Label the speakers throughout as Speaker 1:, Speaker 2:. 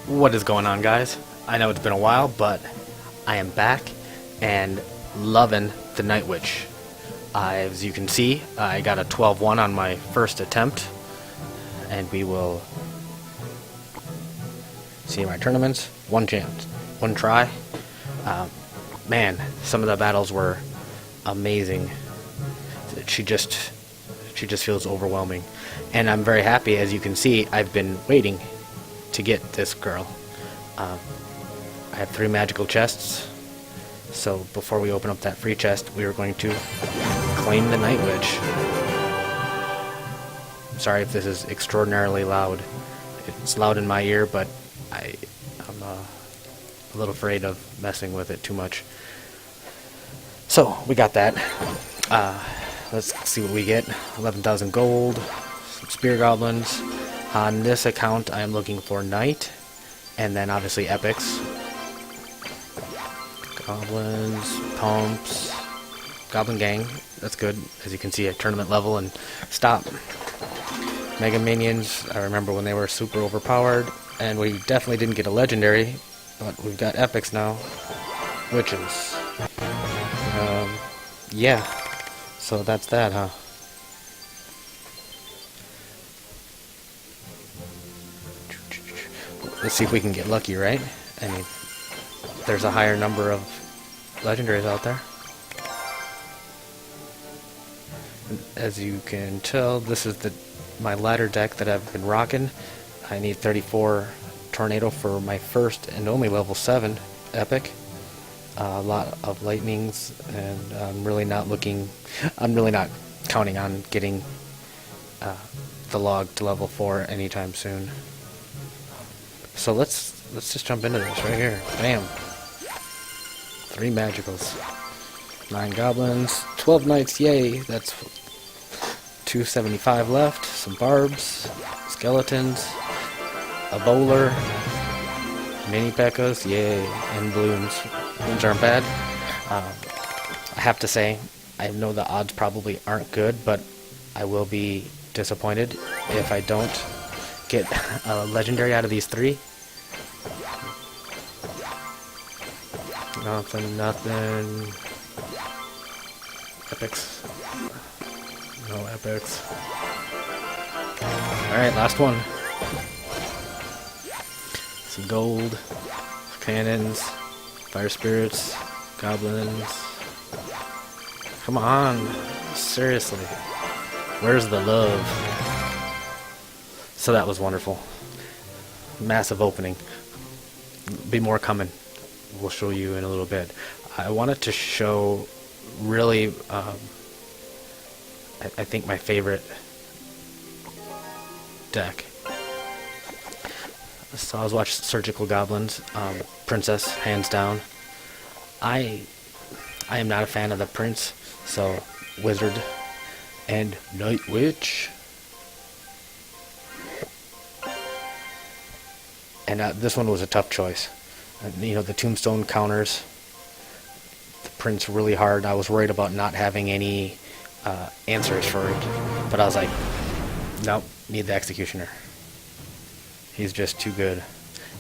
Speaker 1: What is going on, guys? I know it's been a while, but I am back and loving the Night Witch. As you can see, I got a 12-1 on my first attempt, and we will see my tournaments. One chance, one try. Man, some of the battles were amazing. She just feels overwhelming, and I'm very happy. As you can see, I've been waiting to get this girl. I have 3 magical chests, so before we open up that free chest, we are going to claim the Night Witch. I'm sorry if this is extraordinarily loud. It's loud in my ear, but I'm a little afraid of messing with it too much. So we got that. Let's see what we get. 11,000 gold, some spear goblins. On this account, I am looking for Knight, and then obviously epics. Goblins, pumps, Goblin Gang, that's good. As you can see at tournament level, and stop. Mega Minions, I remember when they were super overpowered, and we definitely didn't get a legendary, but we've got epics now. Witches. Yeah, so that's that, huh? Let's see if we can get lucky, right? I mean, there's a higher number of legendaries out there. As you can tell, this is my ladder deck that I've been rocking. I need 34 Tornado for my first and only level 7 epic. A lot of lightnings, and I'm really not counting on getting the log to level 4 anytime soon. So let's just jump into this right here. Bam. 3 magicals. 9 goblins. 12 knights, yay. That's 275 left. Some barbs. Skeletons. A bowler. Mini P.E.K.K.A.s, yay. And balloons. Balloons aren't bad. I have to say, I know the odds probably aren't good, but I will be disappointed if I don't get a legendary out of these 3. Nothing. Epics. No epics. Alright, last one. Some gold. Cannons. Fire spirits. Goblins. Come on. Seriously. Where's the love? So that was wonderful. Massive opening. Be more coming. We'll show you in a little bit. I wanted to show really, I think my favorite deck. So I was watching Surgical Goblins, Princess, hands down. I am not a fan of the Prince, so Wizard and Night Witch. And this one was a tough choice. You know, the tombstone counters the Prince really hard. I was worried about not having any answers for it, but I was like, nope, need the Executioner. He's just too good.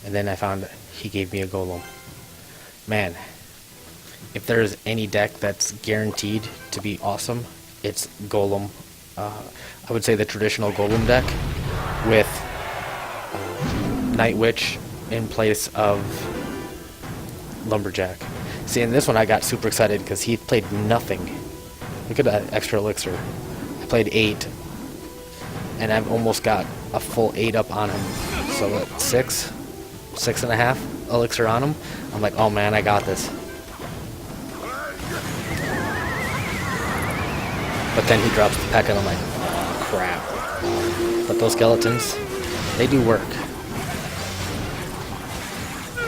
Speaker 1: And then I found he gave me a Golem. Man, if there's any deck that's guaranteed to be awesome, it's Golem. I would say the traditional Golem deck with Night Witch in place of Lumberjack. See, in this one I got super excited because he played nothing. Look at that extra elixir. I played 8, and I've almost got a full 8 up on him. So what, 6.5 elixir on him? I'm like, oh man, I got this. But then he drops the P.E.K.K.A. and I'm like, oh, crap. But those skeletons, they do work.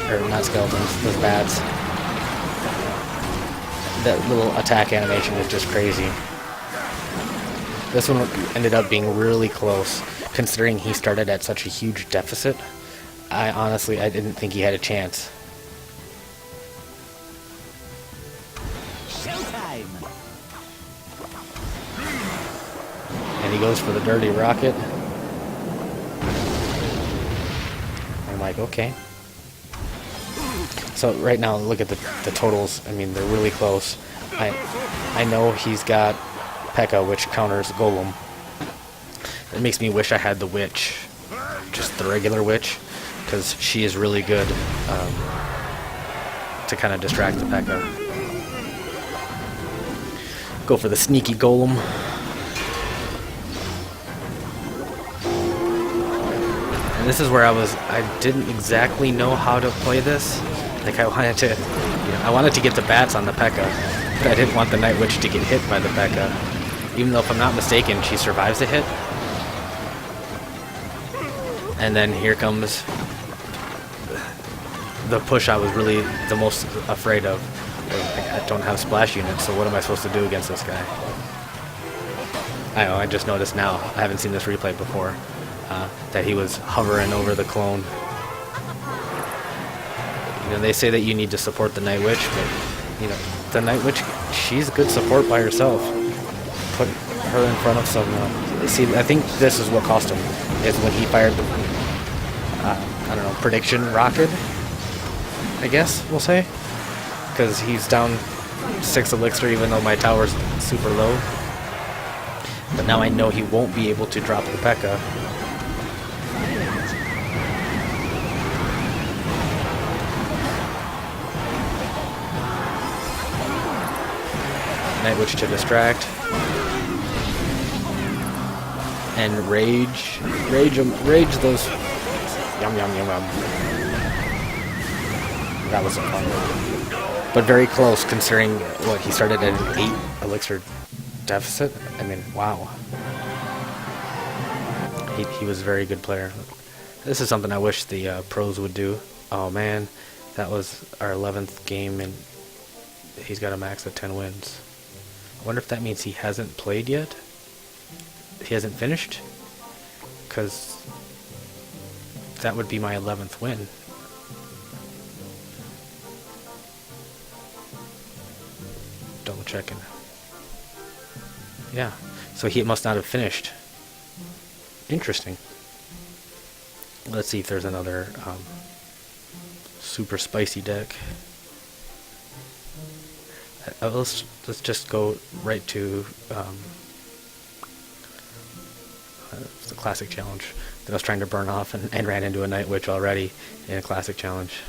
Speaker 1: Or not skeletons, those bats. That little attack animation is just crazy. This one ended up being really close, considering he started at such a huge deficit. I didn't think he had a chance.
Speaker 2: Showtime!
Speaker 1: And he goes for the dirty rocket. Oh like, okay. So right now, look at the totals. I mean, they're really close. I know he's got P.E.K.K.A, which counters Golem. It makes me wish I had the Witch, just the regular Witch, because she is really good to kind of distract the P.E.K.K.A. Go for the sneaky Golem. And this is where I didn't exactly know how to play this. Like I wanted to get the bats on the P.E.K.K.A, but I didn't want the Night Witch to get hit by the P.E.K.K.A. Even though, if I'm not mistaken, she survives a hit. And then here comes the push I was really the most afraid of. I don't have splash units, so what am I supposed to do against this guy? I just noticed now, I haven't seen this replay before, that he was hovering over the clone. You know, they say that you need to support the Night Witch, but, you know, the Night Witch, she's good support by herself. Put her in front of some, see, I think this is what cost him, is when he fired the, I don't know, prediction rocket, I guess we'll say. Because he's down 6 elixir even though my tower's super low. But now I know he won't be able to drop the P.E.K.K.A. Night Witch to distract. And rage those. Yum yum yum yum. That was a fun one. But very close considering what he started at an 8 elixir deficit. I mean, wow. He was a very good player. This is something I wish the pros would do. Oh man, that was our 11th game and he's got a max of 10 wins. I wonder if that means he hasn't played yet? He hasn't finished? Because that would be my 11th win. Double checking. Yeah, so he must not have finished. Interesting. Let's see if there's another super spicy deck. Let's just go right to the classic challenge that I was trying to burn off and ran into a Night Witch already in a classic challenge.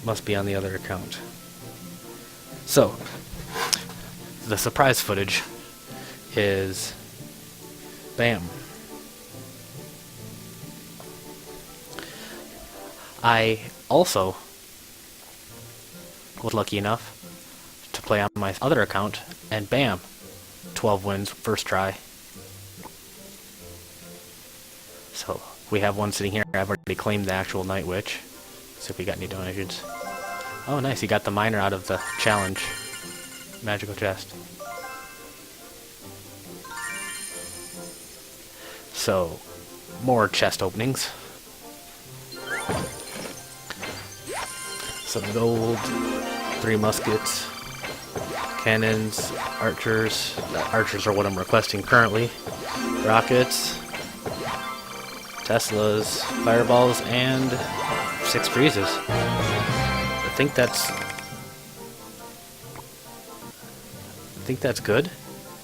Speaker 1: Must be on the other account. So, the surprise footage is bam. I also was lucky enough to play on my other account, and bam, 12 wins first try. So we have one sitting here. I've already claimed the actual Night Witch. See if we got any donations. Oh nice, he got the miner out of the challenge. Magical chest. So, more chest openings. Some gold, 3 muskets, cannons, archers. Archers are what I'm requesting currently. Rockets, Teslas, fireballs, and 6 freezes. I think that's good.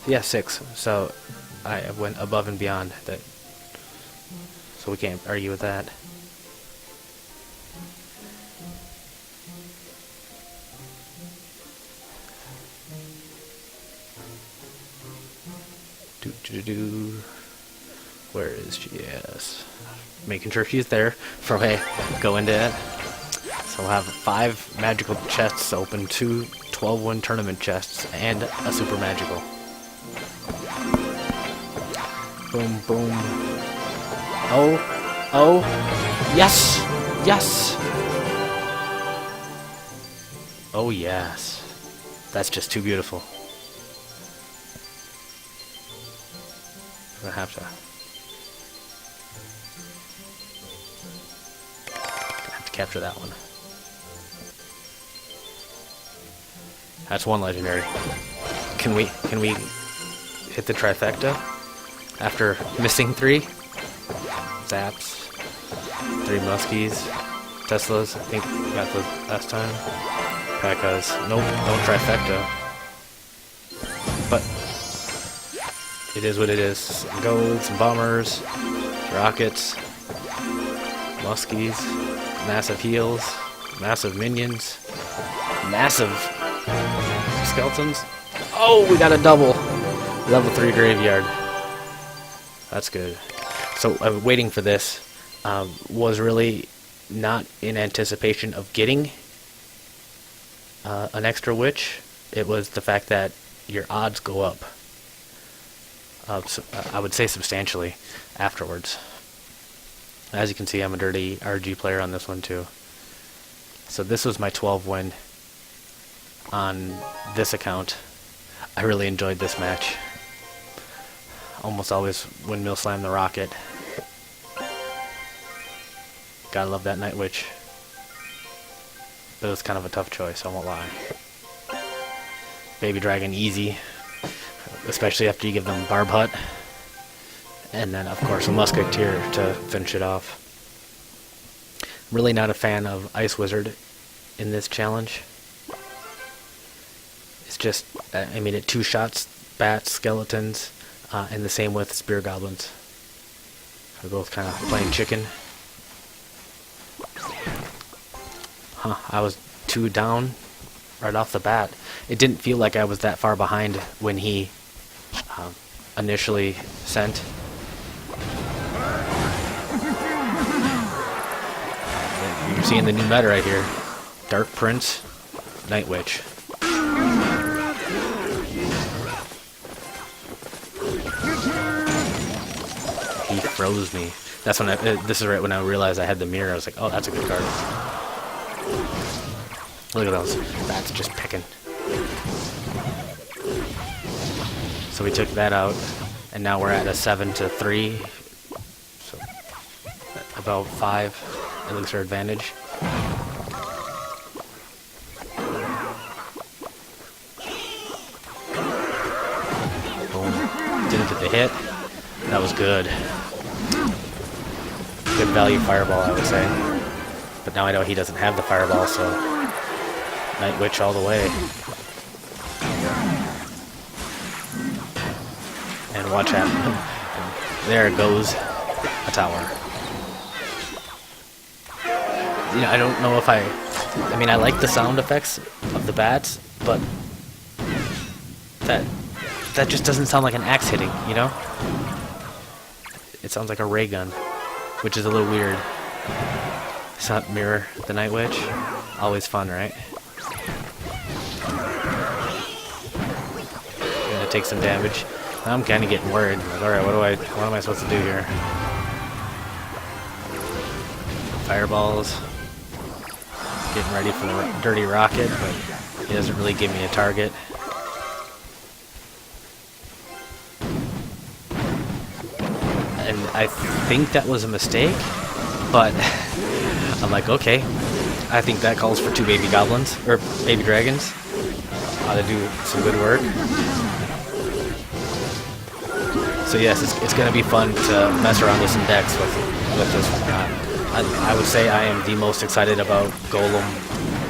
Speaker 1: Yeah, 6. So I went above and beyond that. So we can't argue with that. Where is she? Yes. Making sure she's there before I go into it. So we'll have 5 magical chests open, 2 12-win tournament chests, and a super magical. Boom, boom. Oh, yes, yes. Oh yes, that's just too beautiful. I have to capture that one. That's one legendary. Can we hit the trifecta? after missing 3. Zaps. 3 Muskies. Teslas, I think we got those last time. Pekkas, nope, don't trifecta. But it is what it is. Golds, bombers, rockets, muskies, massive heals, massive minions, massive skeletons. Oh, we got a double. Level 3 graveyard. That's good. So waiting for this was really not in anticipation of getting an extra witch. It was the fact that your odds go up. So, I would say substantially afterwards. As you can see, I'm a dirty RG player on this one too. So this was my 12 win on this account. I really enjoyed this match. Almost always windmill slam the rocket. Gotta love that Night Witch. But it was kind of a tough choice, I won't lie. Baby Dragon easy, especially after you give them Barb Hut. And then, of course, a Musketeer to finish it off. Really not a fan of Ice Wizard in this challenge. It's just, I mean, it 2-shots bats, skeletons, and the same with Spear Goblins. They're both kind of playing chicken. Huh, I was 2 down right off the bat. It didn't feel like I was that far behind when he initially sent. You're seeing the new meta right here. Dark Prince, Night Witch. He froze me. That's when this is right when I realized I had the mirror. I was like, oh, that's a good card. Look at those bats just picking. So we took that out, and now we're at a 7-3. So about 5, at least our advantage. Boom. Didn't get the hit. That was good. Good value fireball, I would say. But now I know he doesn't have the fireball, so Night Witch all the way. And watch out. There goes a tower. You know, I don't know if I mean, I like the sound effects of the bats, but that just doesn't sound like an axe hitting, you know? It sounds like a ray gun, which is a little weird. It's not mirror the Night Witch. Always fun, right? Gonna take some damage. I'm kind of getting worried. Like, all right, what am I supposed to do here? Fireballs. Getting ready for the dirty rocket, but he doesn't really give me a target. And I think that was a mistake, but I'm like, okay, I think that calls for 2 baby goblins, or baby dragons. Ought to do some good work. So yes, it's going to be fun to mess around with some decks with this. I would say I am the most excited about Golem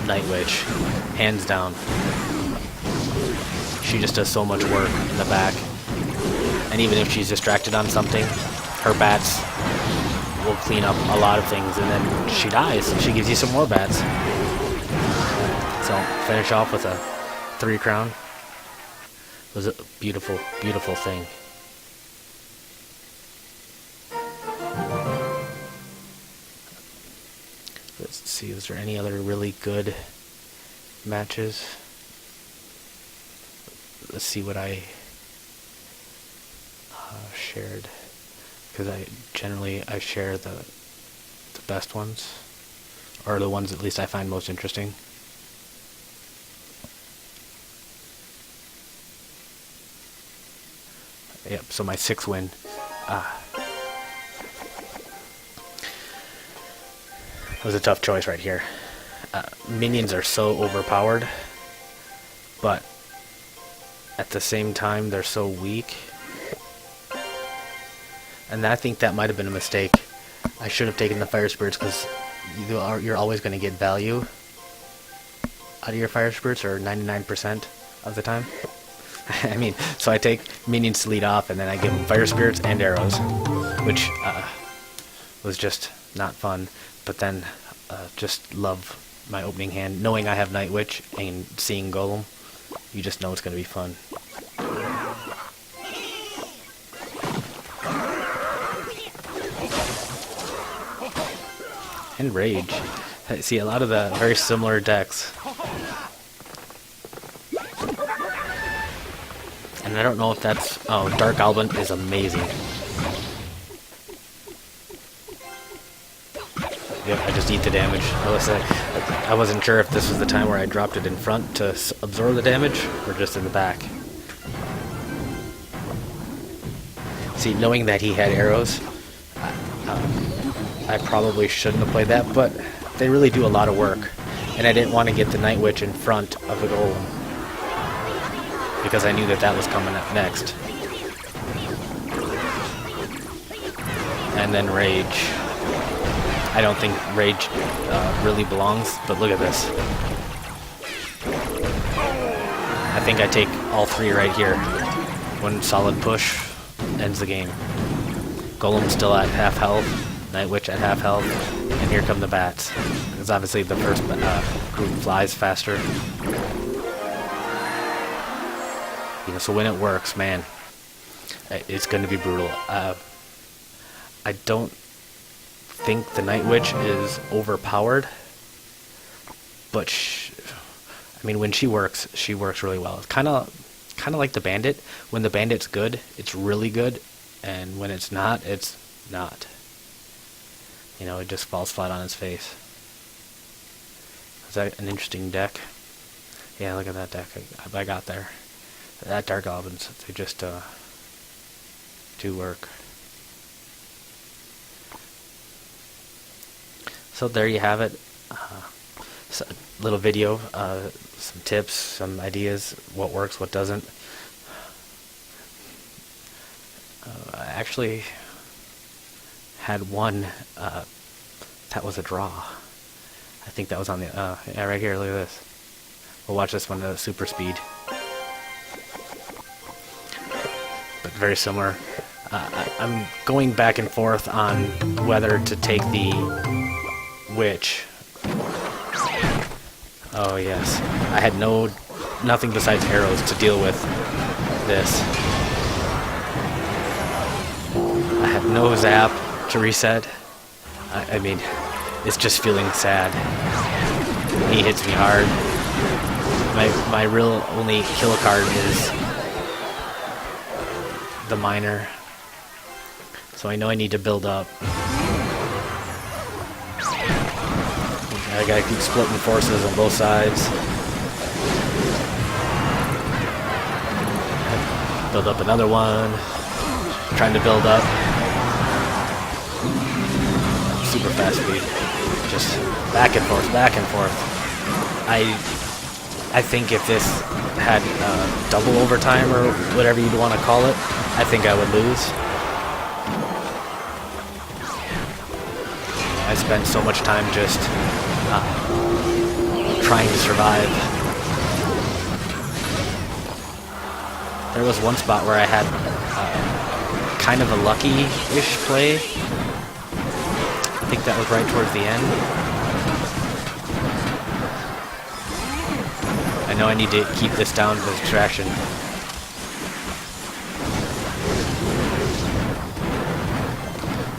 Speaker 1: Night Witch, hands down. She just does so much work in the back, and even if she's distracted on something, her bats will clean up a lot of things, and then she dies. She gives you some more bats. So finish off with a 3 crown. It was a beautiful, beautiful thing. Let's see, is there any other really good matches? Let's see what I shared, because I share the best ones, or the ones at least I find most interesting. Yep, so my 6th win. It was a tough choice right here. Minions are so overpowered, but at the same time they're so weak. And I think that might have been a mistake. I should have taken the fire spirits because you're always going to get value out of your fire spirits, or 99% of the time. I mean, so I take minions to lead off, and then I give them fire spirits and arrows, which was just not fun. But then just love my opening hand, knowing I have Night Witch and seeing Golem. You just know it's going to be fun. And Rage. I see a lot of the very similar decks. And I don't know if that's... Oh, Dark Goblin is amazing. Yep, I just eat the damage. I wasn't sure if this was the time where I dropped it in front to absorb the damage, or just in the back. See, knowing that he had arrows, I probably shouldn't have played that, but they really do a lot of work. And I didn't want to get the Night Witch in front of the Golem, because I knew that that was coming up next. And then Rage. I don't think Rage really belongs, but look at this. I think I take all three right here. One solid push ends the game. Golem's still at half health, Night Witch at half health, and here come the bats. Because obviously the first group flies faster. You know, so when it works, man, it's going to be brutal. I don't think the Night Witch is overpowered, but I mean, when she works really well. It's kind of like the Bandit. When the Bandit's good, it's really good, and when it's not, it's not. You know, it just falls flat on its face. Is that an interesting deck? Yeah, look at that deck I got there. That Dark Goblins, they just do work. So there you have it. So little video, some tips, some ideas, what works, what doesn't. I actually had one that was a draw. I think that was on the yeah, right here. Look at this. We'll watch this one at super speed, but very similar. I'm going back and forth on whether to take the Witch. Oh yes, I had nothing besides arrows to deal with this. I have no zap to reset. I mean, it's just feeling sad. He hits me hard. My real only kill card is the Miner, so I know I need to build up. I gotta keep splitting forces on both sides. Build up another one. Trying to build up. Super fast speed. Just back and forth, back and forth. I think if this had double overtime, or whatever you'd want to call it, I think I would lose. I spent so much time just trying to survive. There was one spot where I had kind of a lucky-ish play. I think that was right towards the end. I know I need to keep this down to distraction.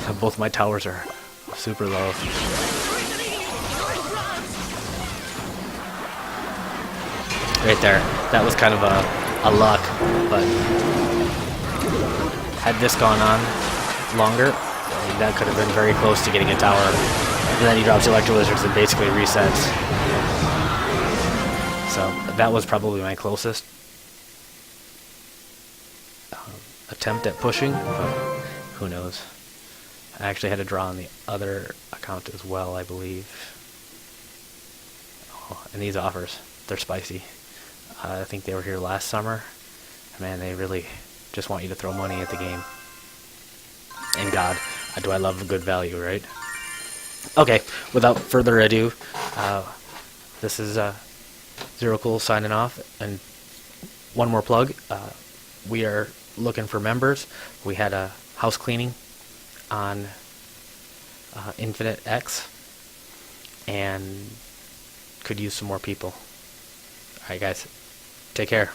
Speaker 1: So both my towers are super low. Right there. That was kind of a luck, but had this gone on longer, that could have been very close to getting a tower. And then he drops Electro Lizards and basically resets. So that was probably my closest attempt at pushing, but who knows. I actually had a draw on the other account as well, I believe. Oh, and these offers, they're spicy. I think they were here last summer. Man, they really just want you to throw money at the game. and God. Do I love a good value, right? Okay, without further ado, this is Zero Cool signing off. And one more plug. We are looking for members. We had a house cleaning on Infinite X and could use some more people. Alright guys, take care.